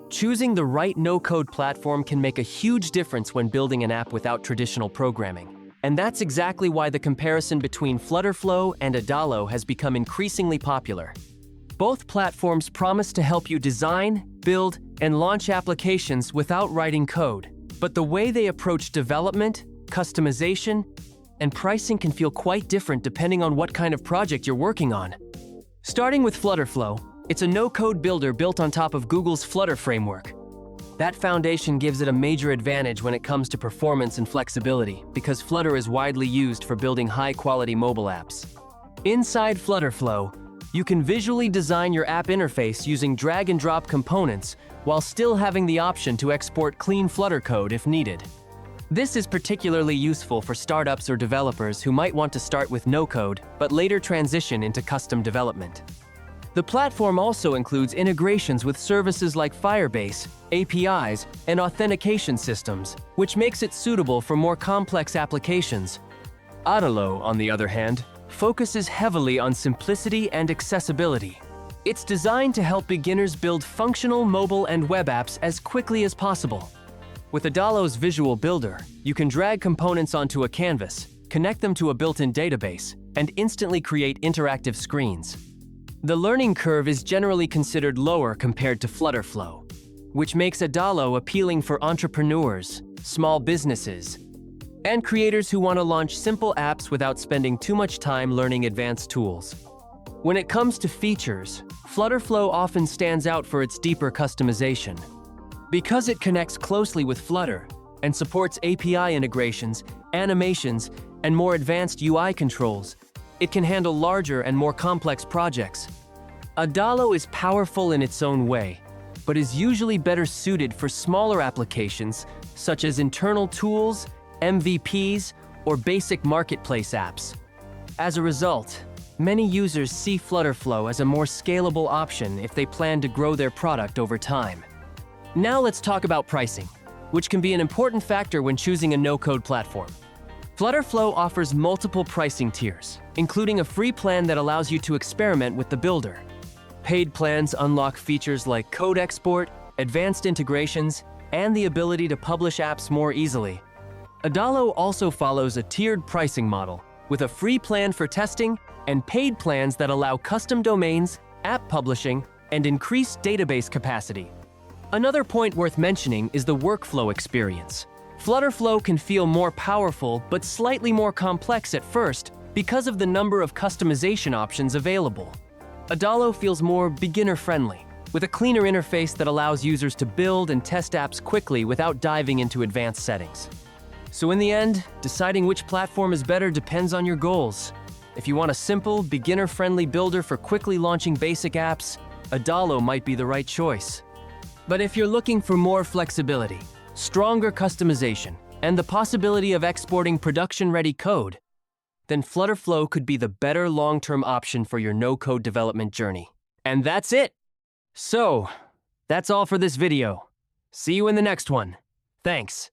Choosing the right no-code platform can make a huge difference when building an app without traditional programming. And that's exactly why the comparison between FlutterFlow and Adalo has become increasingly popular. Both platforms promise to help you design, build, and launch applications without writing code. But the way they approach development, customization, and pricing can feel quite different depending on what kind of project you're working on. Starting with FlutterFlow, it's a no-code builder built on top of Google's Flutter framework. That foundation gives it a major advantage when it comes to performance and flexibility, because Flutter is widely used for building high-quality mobile apps. Inside FlutterFlow, you can visually design your app interface using drag-and-drop components while still having the option to export clean Flutter code if needed. This is particularly useful for startups or developers who might want to start with no-code but later transition into custom development. The platform also includes integrations with services like Firebase, APIs, and authentication systems, which makes it suitable for more complex applications. Adalo, on the other hand, focuses heavily on simplicity and accessibility. It's designed to help beginners build functional mobile and web apps as quickly as possible. With Adalo's visual builder, you can drag components onto a canvas, connect them to a built-in database, and instantly create interactive screens. The learning curve is generally considered lower compared to FlutterFlow, which makes Adalo appealing for entrepreneurs, small businesses, and creators who want to launch simple apps without spending too much time learning advanced tools. When it comes to features, FlutterFlow often stands out for its deeper customization. Because it connects closely with Flutter and supports API integrations, animations, and more advanced UI controls, it can handle larger and more complex projects. Adalo is powerful in its own way, but is usually better suited for smaller applications such as internal tools, MVPs, or basic marketplace apps. As a result, many users see FlutterFlow as a more scalable option if they plan to grow their product over time. Now let's talk about pricing, which can be an important factor when choosing a no-code platform. FlutterFlow offers multiple pricing tiers, including a free plan that allows you to experiment with the builder. Paid plans unlock features like code export, advanced integrations, and the ability to publish apps more easily. Adalo also follows a tiered pricing model, with a free plan for testing and paid plans that allow custom domains, app publishing, and increased database capacity. Another point worth mentioning is the workflow experience. FlutterFlow can feel more powerful but slightly more complex at first because of the number of customization options available. Adalo feels more beginner-friendly, with a cleaner interface that allows users to build and test apps quickly without diving into advanced settings. So in the end, deciding which platform is better depends on your goals. If you want a simple, beginner-friendly builder for quickly launching basic apps, Adalo might be the right choice. But if you're looking for more flexibility, stronger customization, and the possibility of exporting production-ready code, then FlutterFlow could be the better long-term option for your no-code development journey. And that's it! So, that's all for this video. See you in the next one. Thanks.